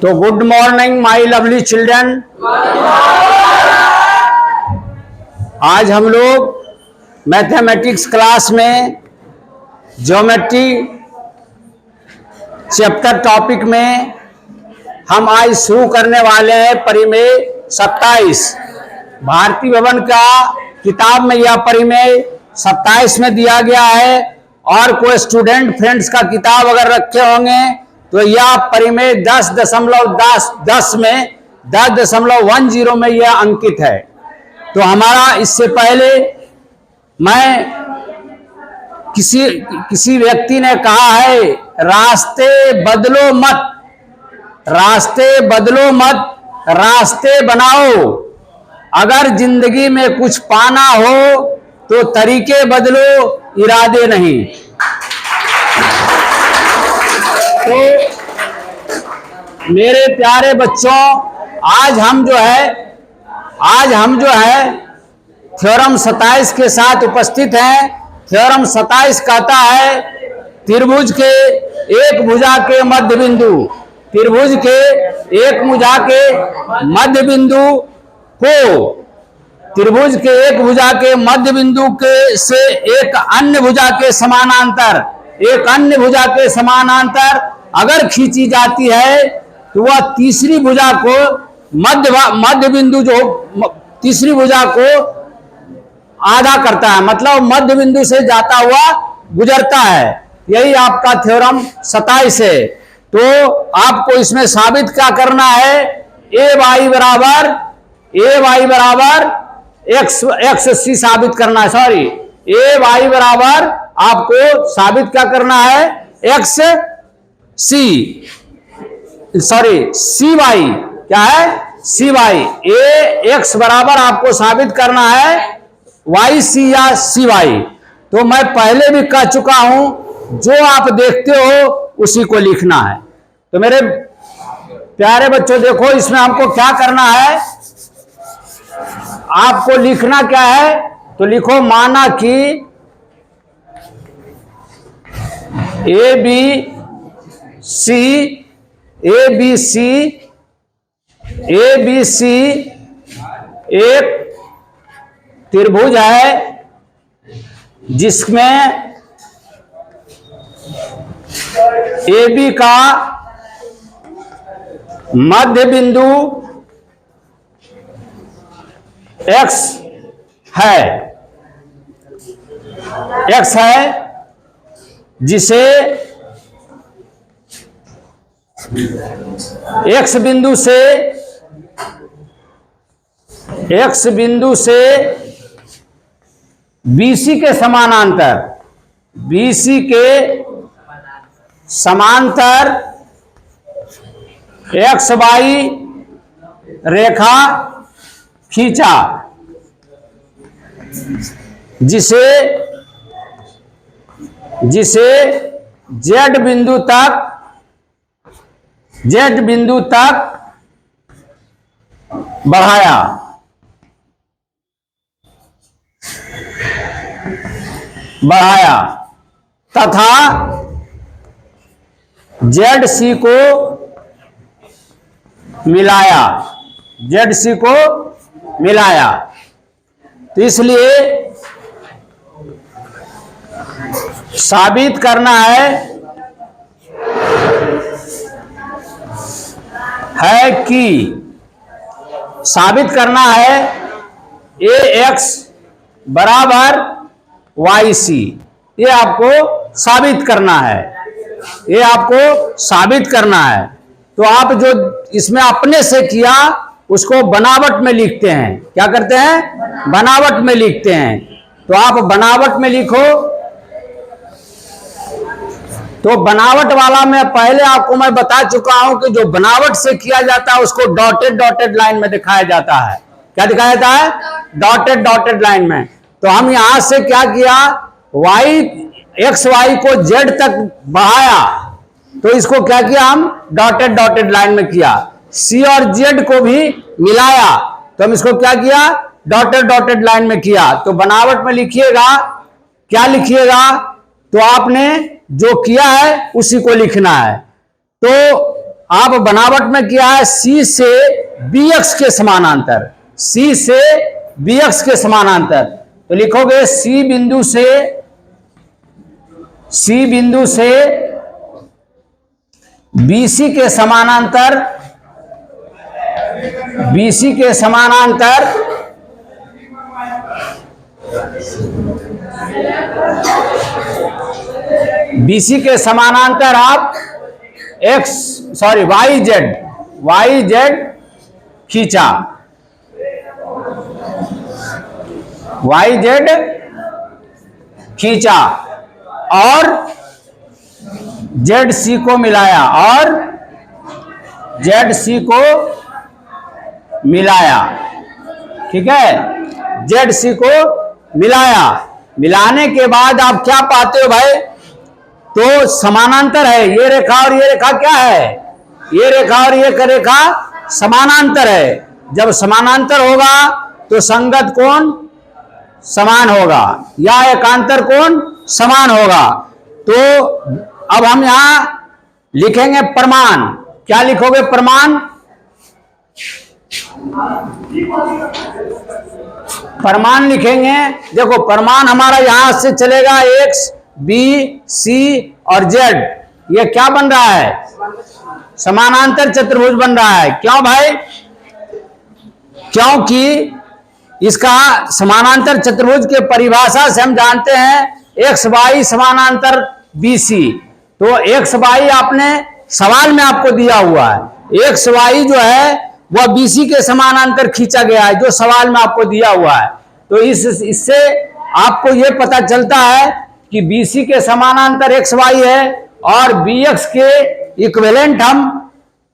तो good morning my lovely children. आज हम लोग मैथमेटिक्स क्लास में ज्योमेट्री चैप्टर टॉपिक में हम आज शुरू करने वाले हैं परिमेय 27। भारती भवन का किताब में यह परिमेय 27 में दिया गया है और कोई स्टूडेंट फ्रेंड्स का किताब अगर रखे होंगे तो यह परिमेय 10.10 में 10.10 में यह अंकित है। तो हमारा इससे पहले मैं किसी व्यक्ति ने कहा है रास्ते बदलो मत, रास्ते बदलो मत, रास्ते बनाओ। अगर जिंदगी में कुछ पाना हो तो तरीके बदलो, इरादे नहीं। तो मेरे प्यारे बच्चों, आज हम जो है थ्योरम 27 के साथ उपस्थित हैं। थ्योरम 27 कहता है त्रिभुज के एक भुजा के मध्य बिंदु, त्रिभुज के एक भुजा के मध्य बिंदु को, त्रिभुज के एक भुजा के मध्य बिंदु के से एक अन्य भुजा के समानांतर, एक अन्य भुजा के समानांतर अगर खींची जाती है तो वह तीसरी भुजा को मध्य बिंदु जो तीसरी भुजा को आधा करता है, मतलब मध्य बिंदु से जाता हुआ गुजरता है। यही आपका थ्योरम 27 है। तो आपको इसमें साबित क्या करना है, ए वाई बराबर एक्स सी साबित करना है। सॉरी, ए वाई बराबर आपको साबित क्या करना है, एक्स सी, सॉरी सी वाई, क्या है सी वाई। ए एक्स बराबर आपको साबित करना है वाई सी या सी वाई। तो मैं पहले भी कह चुका हूं, जो आप देखते हो उसी को लिखना है। तो मेरे प्यारे बच्चों देखो, इसमें हमको क्या करना है, आपको लिखना क्या है, तो लिखो माना कि ए बी सी एक त्रिभुज है जिसमें ए बी का मध्य बिंदु एक्स है, जिसे एक्स बिंदु से BC के समांतर एक्स वाई रेखा खींचा, जिसे Z बिंदु तक बढ़ाया। तथा ZC को मिलाया। तो इसलिए साबित करना है कि साबित करना है AX बराबर YC। ये आपको साबित करना है। तो आप जो इसमें अपने से किया उसको बनावट में लिखते हैं। क्या करते हैं, बनावट में लिखते हैं। तो आप बनावट में लिखो। तो बनावट वाला मैं पहले आपको मैं बता चुका हूं कि जो बनावट से किया जाता है उसको डॉटेड लाइन में दिखाया जाता है। क्या दिखाया जाता है, डॉटेड लाइन में। तो हम यहां से क्या किया, एक्स वाई को जेड तक बढ़ाया, तो इसको क्या किया, हम डॉटेड लाइन में किया। सी और जेड को भी मिलाया, तो हम इसको क्या किया, डॉटेड लाइन में किया। तो बनावट में लिखिएगा, क्या लिखिएगा, तो आपने जो किया है उसी को लिखना है। तो आप बनावट में किया है सी से bx के समानांतर, सी से bx के समानांतर। तो लिखोगे सी बिंदु से BC के समानांतर, BC के समानांतर BC के समानांतर आप YZ खींचा, YZ खींचा और ZC को मिलाया, ठीक है, ZC को मिलाया। मिलाने के बाद आप क्या पाते हो भाई, तो समानांतर है ये रेखा और ये रेखा क्या है, ये रेखा और ये रेखा समानांतर है। जब समानांतर होगा तो संगत कोण समान होगा या एकांतर कोण समान होगा। तो अब हम यहां लिखेंगे प्रमाण। क्या लिखोगे प्रमाण, प्रमाण लिखेंगे। देखो प्रमाण हमारा यहां से चलेगा x, b, c और z, ये क्या बन रहा है, समानांतर चतुर्भुज बन रहा है। क्यों भाई, क्योंकि इसका समानांतर चतुर्भुज के परिभाषा से हम जानते हैं एक्स वाई समानांतर BC। तो एक्स वाई आपने सवाल में आपको दिया हुआ है, एक्स वाई जो है वह BC के समानांतर खींचा गया है जो सवाल में आपको दिया हुआ है। तो इससे आपको यह पता चलता है कि BC के समानांतर एक्स वाई है और BX के इक्विवेलेंट हम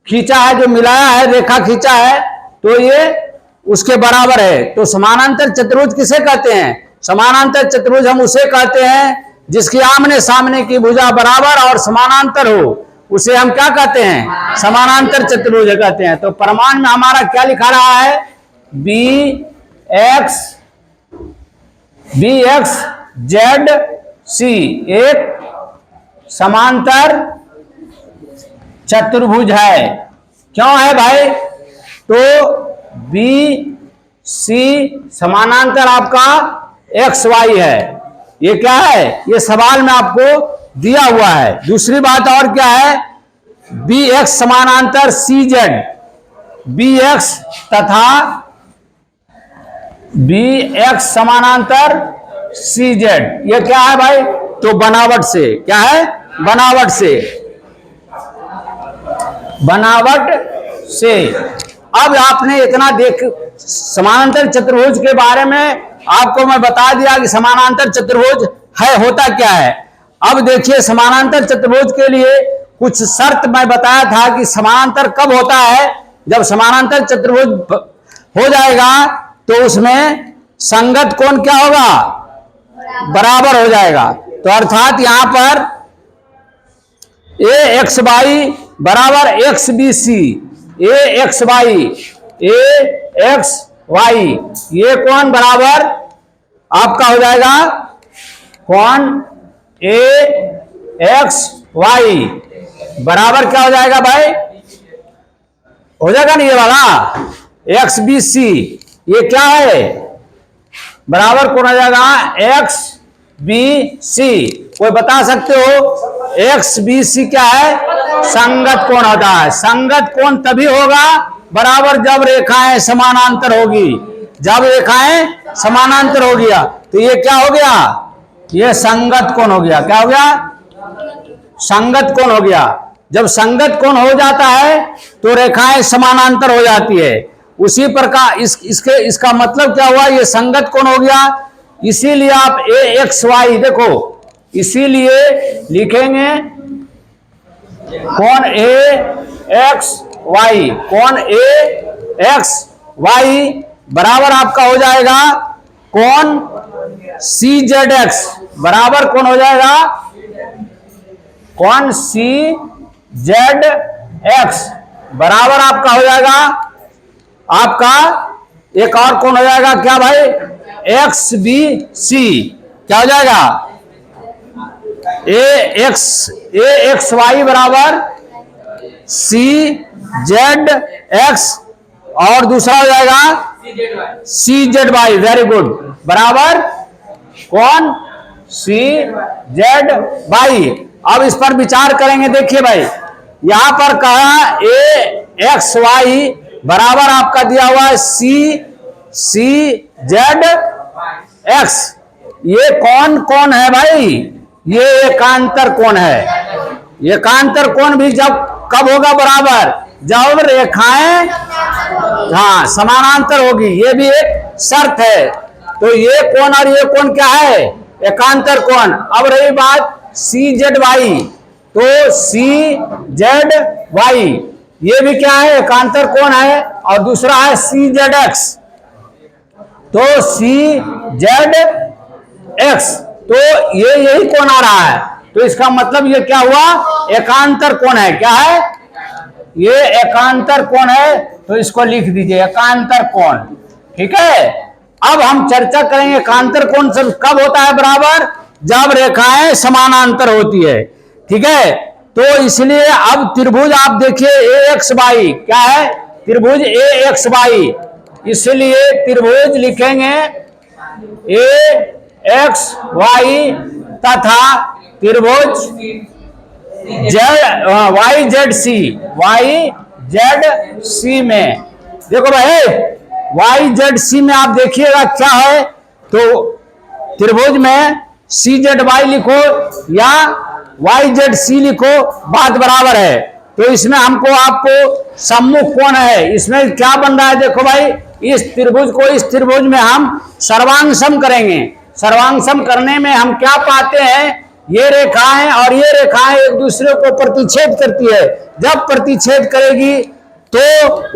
खींचा है, जो मिलाया है, रेखा खींचा है, तो ये उसके बराबर है। तो समानांतर चतुर्भुज किसे कहते हैं, समानांतर चतुर्भुज हम उसे कहते हैं जिसकी आमने सामने की भुजा बराबर और समानांतर हो, उसे हम क्या कहते हैं, समानांतर चतुर्भुज कहते हैं। तो प्रमाण में हमारा क्या लिखा रहा है, BX ZC एक समांतर चतुर्भुज है। क्यों है भाई, तो BC समानांतर आपका XY है, ये क्या है, ये सवाल में आपको दिया हुआ है। दूसरी बात और क्या है, BX समानांतर CZ, BX तथा BX समानांतर CZ, ये क्या है भाई, तो बनावट से, क्या है, बनावट से। अब आपने इतना देख, समानांतर चतुर्भुज के बारे में आपको मैं बता दिया कि समानांतर चतुर्भुज है, होता क्या है। अब देखिए समानांतर चतुर्भुज के लिए कुछ शर्त मैं बताया था कि समानांतर कब होता है, जब समानांतर चतुर्भुज हो जाएगा तो उसमें संगत कोण क्या होगा, बराबर हो जाएगा। तो अर्थात यहां पर AXY बराबर XBC, AXY ये कोण बराबर आपका हो जाएगा कोण AXY बराबर क्या हो जाएगा भाई, हो जाएगा नहीं ये वाला XBC, ये क्या है, बराबर कौन आ जाएगा XBC। कोई बता सकते हो XBC क्या है, संगत कोण होता है। संगत कोण तभी होगा बराबर जब रेखाएं समानांतर होगी, जब रेखाएं समानांतर हो गया तो ये क्या हो गया, ये संगत कोण हो गया। क्या हो गया, संगत कोण हो गया। जब संगत कोण हो जाता है तो रेखाएं समानांतर हो जाती है। उसी प्रकार इसका मतलब क्या हुआ, ये संगत कोण हो गया। इसीलिए आप AXY देखो, इसीलिए लिखेंगे कोण AXY, कोण AXY बराबर आपका हो जाएगा कोण CZX, बराबर कौन हो जाएगा, कोण CZX बराबर आपका हो जाएगा, आपका एक और कौन हो जाएगा क्या भाई, XBC। क्या हो जाएगा, AXY बराबर सी जेड एक्स और दूसरा हो जाएगा सी जेड वाई। वेरी गुड, बराबर कौन? सी जेड वाई। अब इस पर विचार करेंगे। देखिए भाई, यहां पर कहा ए एक्स वाई बराबर आपका दिया हुआ है सी जेड एक्स। ये कौन कौन है भाई? ये एकांतर कोण है। एकांतर कोण भी जब कब होगा बराबर? जब रेखाएं हाँ समानांतर होगी। ये भी एक शर्त है। तो ये कोण और ये कोण क्या है? एकांतर कोण। अब रही बात सी जेड वाई, तो सी जेड वाई ये भी क्या है? एकांतर कोण है। और दूसरा है सी जेड एक्स, तो सी जेड एक्स, तो ये यही कोण आ रहा है। तो इसका मतलब ये क्या हुआ? एकांतर कोण है। क्या है? ये एकांतर कोण है। तो इसको लिख दीजिए एकांतर कोण। ठीक है। अब हम चर्चा करेंगे एकांतर कोण सब कब होता है बराबर? जब रेखाएं समानांतर होती है। ठीक है। तो इसलिए अब त्रिभुज आप देखिए ए एक्स वाई क्या है? त्रिभुज ए एक्स वाई। इसलिए त्रिभुज लिखेंगे ए एक्स वाई तथा त्रिभुज जेड वाई जेड सी में। देखो भाई वाई जेड सी में आप देखिएगा क्या है। तो त्रिभुज में सी जेड वाई लिखो या वाई जेड सी लिखो, बात बराबर है। तो इसमें हमको आपको सम्मुख कोण है, इसमें क्या बन रहा है? देखो भाई, इस त्रिभुज को इस त्रिभुज में हम सर्वांगसम करेंगे। सर्वांगसम करने में हम क्या पाते हैं? ये रेखाएं और ये रेखाएं एक दूसरे को प्रतिच्छेद करती है। जब प्रतिच्छेद करेगी तो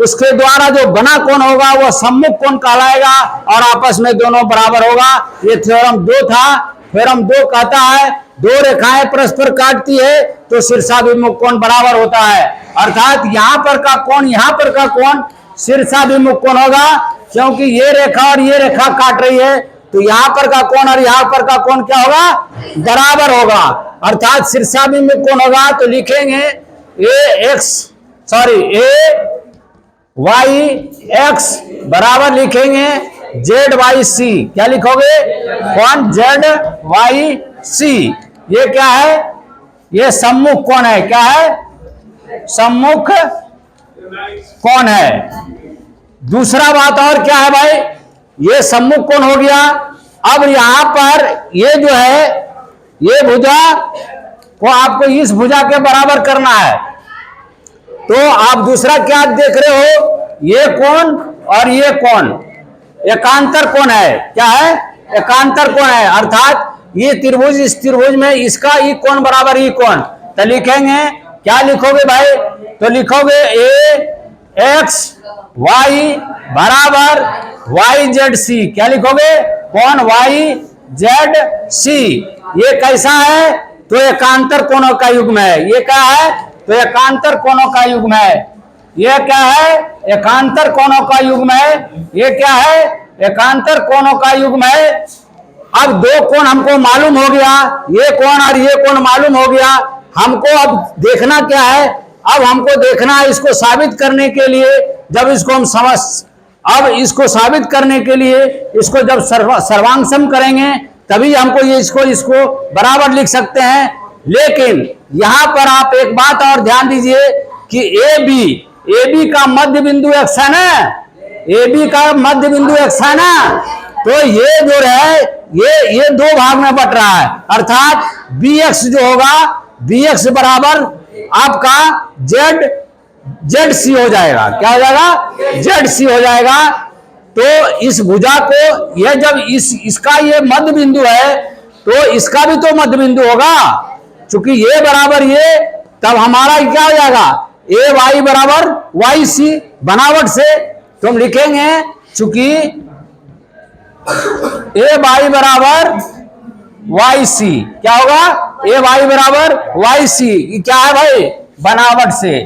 उसके द्वारा जो बना कोण होगा वो सम्मुख कोण कहलाएगा और आपस में दोनों बराबर होगा। ये थ्योरम 2 था। थ्योरम 2 कहता है दो रेखाएं परस्पर काटती है तो शीर्षाभिमुख कोण बराबर होता है। अर्थात यहां पर का कोण यहां पर का कोण शीर्षाभिमुख कोण होगा, क्योंकि ये रेखा और ये रेखा काट रही है। तो यहां पर का कोण और यहां पर का कोण क्या होगा? बराबर होगा, अर्थात शीर्षाभिमुख कोण होगा। तो लिखेंगे ए वाई एक्स बराबर लिखेंगे जेड वाई सी। क्या लिखोगे? कौन? Z Y C. ये क्या है? ये सम्मुख कोण है। क्या है? सम्मुख कोण है। दूसरा बात और क्या है भाई? ये सम्मुख कोण हो गया। अब यहां पर ये जो है ये भुजा को आपको इस भुजा के बराबर करना है। तो आप दूसरा क्या देख रहे हो? ये कोण और ये कोण एकांतर कोण है। क्या है? एकांतर कोण है। अर्थात ये त्रिभुज इस त्रिभुज में इसका ई कोण बराबर ई कोण। तो लिखेंगे क्या लिखोगे भाई? तो लिखोगे ए एक्स वाई बराबर वाई जेड सी। क्या लिखोगे? कौन? Y Z C. ये कैसा है? तो एकांतर कोणों का युग्म है। ये क्या है? तो एकांतर कोणों का युग्म है। ये क्या है? एकांतर कोणों का युग्म है। ये क्या है? एकांतर कोणों का युग्म है। अब दो कोण हमको मालूम हो गया, ये कोण और ये कोण मालूम हो गया। हमको अब देखना क्या है? अब हमको देखना है इसको साबित करने के लिए, जब इसको हम अब इसको साबित करने के लिए इसको जब सर्वांगसम करेंगे तभी हमको ये इसको बराबर लिख सकते हैं। लेकिन यहां पर आप एक बात और ध्यान दीजिए कि ए बी का मध्य बिंदु एक्स है ना, ए बी का मध्य बिंदु एक्स है ना, तो ये जो है ये दो भाग में बट रहा है। अर्थात बी एक्स जो होगा, बी एक्स बराबर आपका जेड सी हो जाएगा। क्या हो जाएगा? जेड सी हो जाएगा। तो इस भुजा को यह जब इसका ये मध्य बिंदु है तो इसका भी तो मध्य बिंदु होगा। चूंकि ये बराबर ये, तब हमारा क्या हो जाएगा? ए वाई बराबर वाई सी। बनावट से तो हम लिखेंगे चूंकि ए वाई बराबर वाई सी। क्या होगा? ए वाई बराबर वाई सी। क्या है भाई? बनावट से।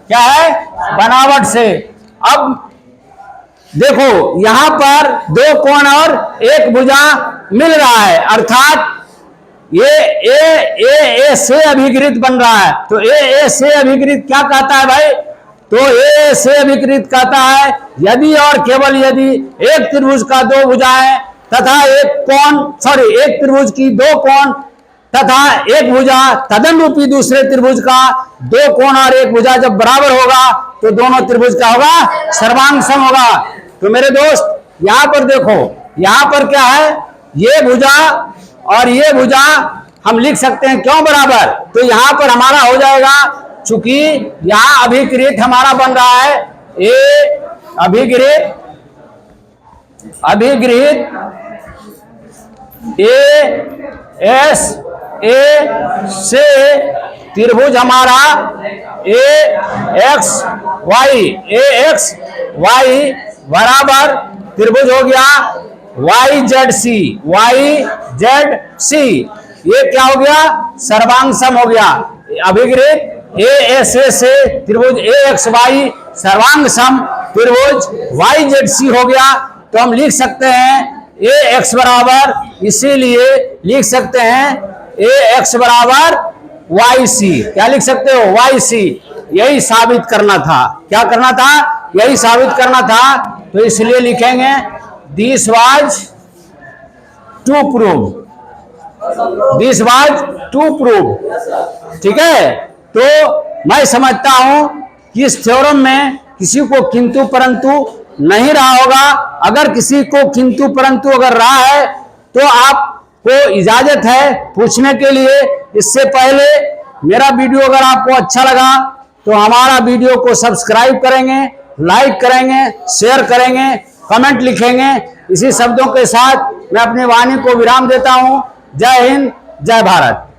क्या है? बनावट से। अब देखो यहां पर दो कोण और एक भुजा मिल रहा है। अर्थात ए से अभिकृत बन रहा है। तो ए से अभिकृत क्या कहता है भाई? तो ए से अभिकृत कहता है यदि और केवल यदि एक त्रिभुज का दो भुजाएं तथा एक त्रिभुज की दो कोण तथा एक भुजा तदन रूपी दूसरे त्रिभुज का दो कोण और एक भुजा जब बराबर होगा तो दोनों त्रिभुज का होगा सर्वांग सम होगा। तो मेरे दोस्त यहां पर देखो, यहां पर क्या है, ये भुजा और ये भुजा हम लिख सकते हैं क्यों बराबर? तो यहां पर हमारा हो जाएगा, चूंकि यहां अभिकृत हमारा बन रहा है ए अभिकृत ए से त्रिभुज हमारा एक्स वाई बराबर त्रिभुज हो गया YZC। ये क्या हो गया? सर्वांग सम हो गया। अभिकृत ASA से त्रिभुज AXY सर्वांग सम त्रिभुज YZC हो गया। तो हम लिख सकते हैं AX बराबर, इसीलिए लिख सकते हैं AX बराबर YC। क्या लिख सकते हो? YC। यही साबित करना था। क्या करना था? यही साबित करना था। तो इसलिए लिखेंगे दिस वाज टू प्रूव। ठीक है। तो मैं समझता हूं कि इस थ्योरम में किसी को किंतु परंतु नहीं रहा होगा। अगर किसी को किंतु परंतु अगर रहा है तो आपको इजाजत है पूछने के लिए। इससे पहले मेरा वीडियो अगर आपको अच्छा लगा तो हमारा वीडियो को सब्सक्राइब करेंगे, लाइक करेंगे, शेयर करेंगे, कमेंट लिखेंगे। इसी शब्दों के साथ मैं अपनी वाणी को विराम देता हूं। जय हिंद, जय भारत।